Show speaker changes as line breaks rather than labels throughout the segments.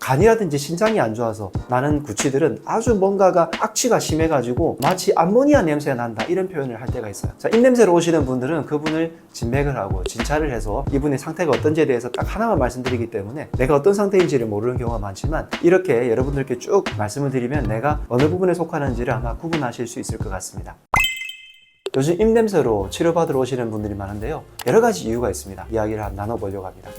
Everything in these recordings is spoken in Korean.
간이라든지 신장이 안 좋아서 나는 구취들은 아주 뭔가가 악취가 심해가지고 마치 암모니아 냄새가 난다 이런 표현을 할 때가 있어요. 자, 입냄새로 오시는 분들은 그분을 진맥을 하고 진찰을 해서 이분의 상태가 어떤지에 대해서 딱 하나만 말씀드리기 때문에 내가 어떤 상태인지를 모르는 경우가 많지만 이렇게 여러분들께 쭉 말씀을 드리면 내가 어느 부분에 속하는지를 아마 구분하실 수 있을 것 같습니다. 요즘 입냄새로 치료받으러 오시는 분들이 많은데요, 여러 가지 이유가 있습니다. 이야기를 나눠보려고 합니다.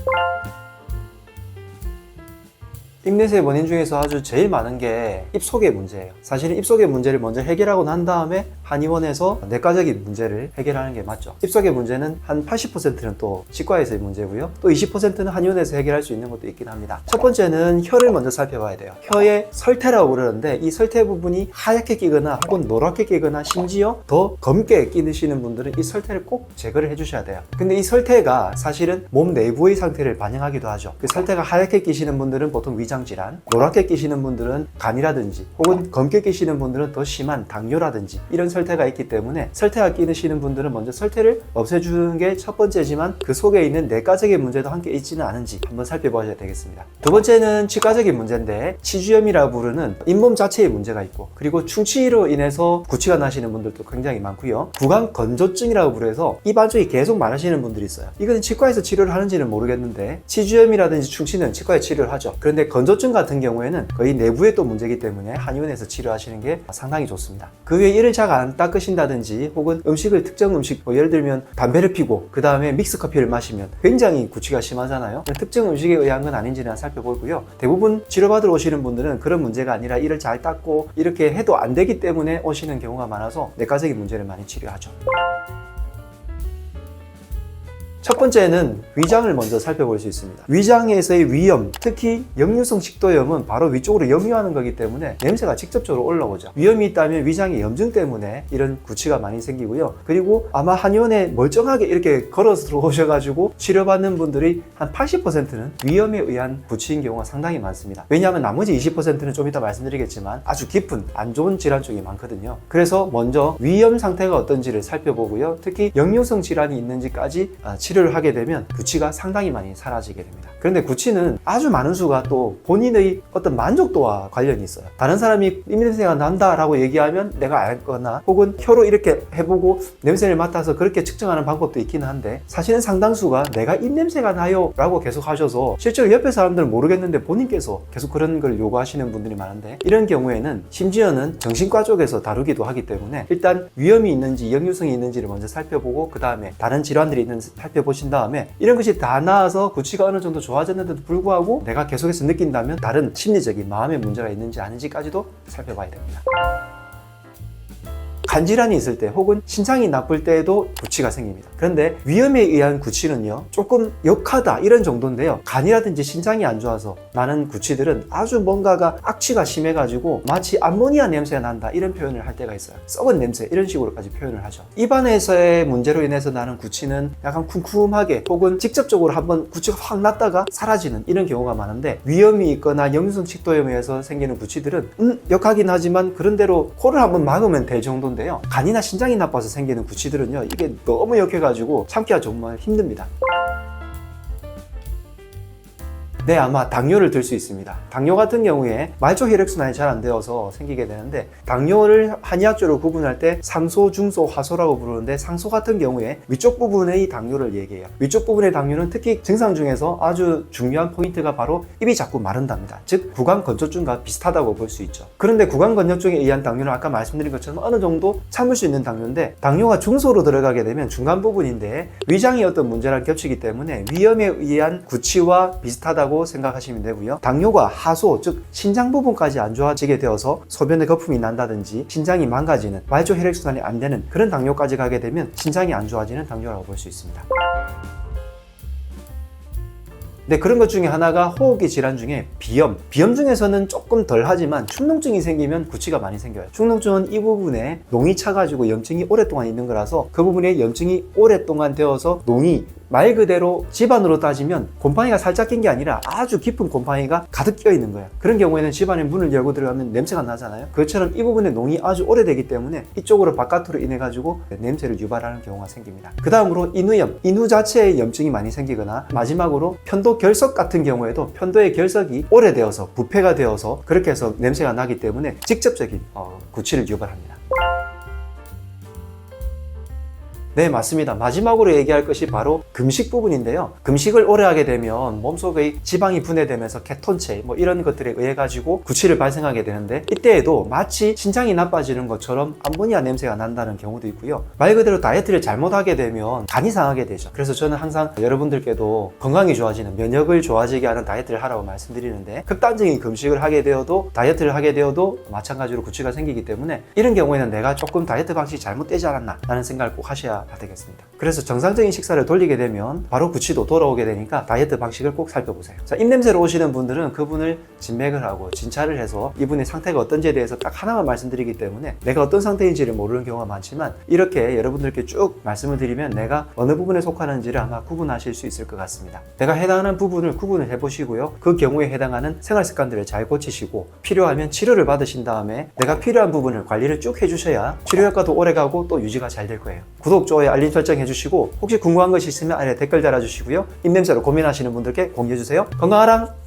입냄새의 원인 중에서 아주 제일 많은 게 입속의 문제예요. 사실은 입속의 문제를 먼저 해결하고 난 다음에 한의원에서 내과적인 문제를 해결하는 게 맞죠. 입속의 문제는 한 80%는 또 치과에서의 문제고요, 또 20%는 한의원에서 해결할 수 있는 것도 있긴 합니다. 첫 번째는 혀를 먼저 살펴봐야 돼요. 혀의 설태라고 그러는데 이 설태 부분이 하얗게 끼거나 혹은 노랗게 끼거나 심지어 더 검게 끼시는 분들은 이 설태를 꼭 제거를 해주셔야 돼요. 근데 이 설태가 사실은 몸 내부의 상태를 반영하기도 하죠. 그 설태가 하얗게 끼시는 분들은 보통 위장 질환, 노랗게 끼시는 분들은 간이라든지 혹은 검게 끼시는 분들은 더 심한 당뇨라든지 이런 설태가 있기 때문에 설태가 끼시는 분들은 먼저 설태를 없애주는 게 첫 번째지만 그 속에 있는 내과적인 문제도 함께 있지는 않은지 한번 살펴보셔야 되겠습니다. 두 번째는 치과적인 문제인데 치주염이라고 부르는 잇몸 자체의 문제가 있고, 그리고 충치로 인해서 구취가 나시는 분들도 굉장히 많고요, 구강 건조증이라고 부르서 입 안쪽이 계속 마르시는 분들이 있어요. 이건 치과에서 치료를 하는지는 모르겠는데 치주염이라든지 충치는 치과에 치료를 하죠. 그런데 건조증 같은 경우에는 거의 내부에 또 문제이기 때문에 한의원에서 치료하시는 게 상당히 좋습니다. 그 외에 이를 잘 안 닦으신다든지 혹은 음식을 특정 음식, 예를 들면 담배를 피고 그 다음에 믹스커피를 마시면 굉장히 구취가 심하잖아요. 특정 음식에 의한 건 아닌지는 살펴보고요, 대부분 치료받으러 오시는 분들은 그런 문제가 아니라 이를 잘 닦고 이렇게 해도 안 되기 때문에 오시는 경우가 많아서 내과적인 문제를 많이 치료하죠. 첫 번째는 위장을 먼저 살펴볼 수 있습니다. 위장에서의 위염, 특히 역류성 식도염은 바로 위쪽으로 역류하는 거기 때문에 냄새가 직접적으로 올라오죠. 위염이 있다면 위장의 염증 때문에 이런 구취가 많이 생기고요, 그리고 아마 한의원에 멀쩡하게 이렇게 걸어서 들어오셔가지고 치료받는 분들이 한 80%는 위염에 의한 구취인 경우가 상당히 많습니다. 왜냐하면 나머지 20%는 좀 이따 말씀드리겠지만 아주 깊은 안 좋은 질환 쪽이 많거든요. 그래서 먼저 위염 상태가 어떤지를 살펴보고요, 특히 역류성 질환이 있는지까지 치료를 하게 되면 구취가 상당히 많이 사라지게 됩니다. 그런데 구취는 아주 많은 수가 또 본인의 어떤 만족도와 관련이 있어요. 다른 사람이 입냄새가 난다라고 얘기하면 내가 알거나 혹은 혀로 이렇게 해보고 냄새를 맡아서 그렇게 측정하는 방법도 있기는 한데, 사실은 상당수가 내가 입냄새가 나요 라고 계속 하셔서 실제로 옆에 사람들은 모르겠는데 본인께서 계속 그런 걸 요구하시는 분들이 많은데, 이런 경우에는 심지어는 정신과 쪽에서 다루기도 하기 때문에 일단 위험이 있는지 역류성이 있는지를 먼저 살펴보고 그 다음에 다른 질환들이 있는지 살펴보신 다음에 이런 것이 다 나아서 구취가 어느 정도 좋아졌는데도 불구하고 내가 계속해서 느낀다면 다른 심리적인 마음의 문제가 있는지 아닌지까지도 살펴봐야 됩니다. 간질환이 있을 때 혹은 신장이 나쁠 때에도 구취가 생깁니다. 그런데 위염에 의한 구취는요, 조금 역하다 이런 정도인데요, 간이라든지 신장이 안 좋아서 나는 구취들은 아주 뭔가가 악취가 심해가지고 마치 암모니아 냄새가 난다 이런 표현을 할 때가 있어요. 썩은 냄새 이런 식으로까지 표현을 하죠. 입안에서의 문제로 인해서 나는 구취는 약간 쿰쿰하게 혹은 직접적으로 한번 구취가 확 났다가 사라지는 이런 경우가 많은데, 위염이 있거나 역류성 식도염에 의해서 생기는 구취들은 역하긴 하지만 그런대로 코를 한번 막으면 될 정도인데요, 간이나 신장이 나빠서 생기는 구취들은요, 이게 너무 역해가지고 참기가 정말 힘듭니다. 네, 아마 당뇨를 들 수 있습니다. 당뇨 같은 경우에 말초 혈액순환이 잘 안 되어서 생기게 되는데, 당뇨를 한의학적으로 구분할 때 상소, 중소, 하소라고 부르는데, 상소 같은 경우에 위쪽 부분의 당뇨를 얘기해요. 위쪽 부분의 당뇨는 특히 증상 중에서 아주 중요한 포인트가 바로 입이 자꾸 마른답니다. 즉 구강 건조증과 비슷하다고 볼 수 있죠. 그런데 구강 건조증에 의한 당뇨는 아까 말씀드린 것처럼 어느 정도 참을 수 있는 당뇨인데, 당뇨가 중소로 들어가게 되면 중간 부분인데 위장의 어떤 문제랑 겹치기 때문에 위염에 의한 구취와 비슷하다고 생각하시면 되고요, 당뇨가 하소, 즉 신장 부분까지 안 좋아지게 되어서 소변에 거품이 난다든지 신장이 망가지는, 말초 혈액순환이 안 되는 그런 당뇨까지 가게 되면 신장이 안 좋아지는 당뇨라고 볼 수 있습니다. 네, 그런 것 중에 하나가 호흡기 질환 중에 비염 중에서는 조금 덜 하지만 축농증이 생기면 구취가 많이 생겨요. 축농증은 이 부분에 농이 차가지고 염증이 오랫동안 있는 거라서 그 부분에 염증이 오랫동안 되어서 농이 말 그대로 집안으로 따지면 곰팡이가 살짝 낀 게 아니라 아주 깊은 곰팡이가 가득 끼어 있는 거예요. 그런 경우에는 집안에 문을 열고 들어가면 냄새가 나잖아요. 그것처럼 이 부분에 농이 아주 오래되기 때문에 이쪽으로 바깥으로 인해 가지고 냄새를 유발하는 경우가 생깁니다. 그 다음으로 인후염, 인후 자체에 염증이 많이 생기거나, 마지막으로 편도 결석 같은 경우에도 편도의 결석이 오래되어서 부패가 되어서 그렇게 해서 냄새가 나기 때문에 직접적인 구취를 유발합니다. 네, 맞습니다. 마지막으로 얘기할 것이 바로 금식 부분인데요. 금식을 오래 하게 되면 몸속의 지방이 분해되면서 케톤체 이런 것들에 의해 가지고 구취를 발생하게 되는데, 이때에도 마치 신장이 나빠지는 것처럼 암모니아 냄새가 난다는 경우도 있고요. 말 그대로 다이어트를 잘못하게 되면 간이 상하게 되죠. 그래서 저는 항상 여러분들께도 건강이 좋아지는, 면역을 좋아지게 하는 다이어트를 하라고 말씀드리는데, 극단적인 금식을 하게 되어도, 다이어트를 하게 되어도 마찬가지로 구취가 생기기 때문에 이런 경우에는 내가 조금 다이어트 방식이 잘못되지 않았나 라는 생각을 꼭 하셔야 되겠습니다. 그래서 정상적인 식사를 돌리게 되면 바로 구취도 돌아오게 되니까 다이어트 방식을 꼭 살펴보세요. 자, 입냄새로 오시는 분들은 그분을 진맥을 하고 진찰을 해서 이분의 상태가 어떤지에 대해서 딱 하나만 말씀드리기 때문에 내가 어떤 상태인지를 모르는 경우가 많지만, 이렇게 여러분들께 쭉 말씀을 드리면 내가 어느 부분에 속하는지를 아마 구분하실 수 있을 것 같습니다. 내가 해당하는 부분을 구분을 해보시고요. 그 경우에 해당하는 생활 습관들을 잘 고치시고 필요하면 치료를 받으신 다음에 내가 필요한 부분을 관리를 쭉 해주셔야 치료 효과도 오래가고 또 유지가 잘 될 거예요. 구독, 좋아요, 알림 설정 해주시고, 혹시 궁금한 것이 있으면 아래 댓글 달아주시고요. 입냄새로 고민하시는 분들께 공유해주세요. 건강하랑!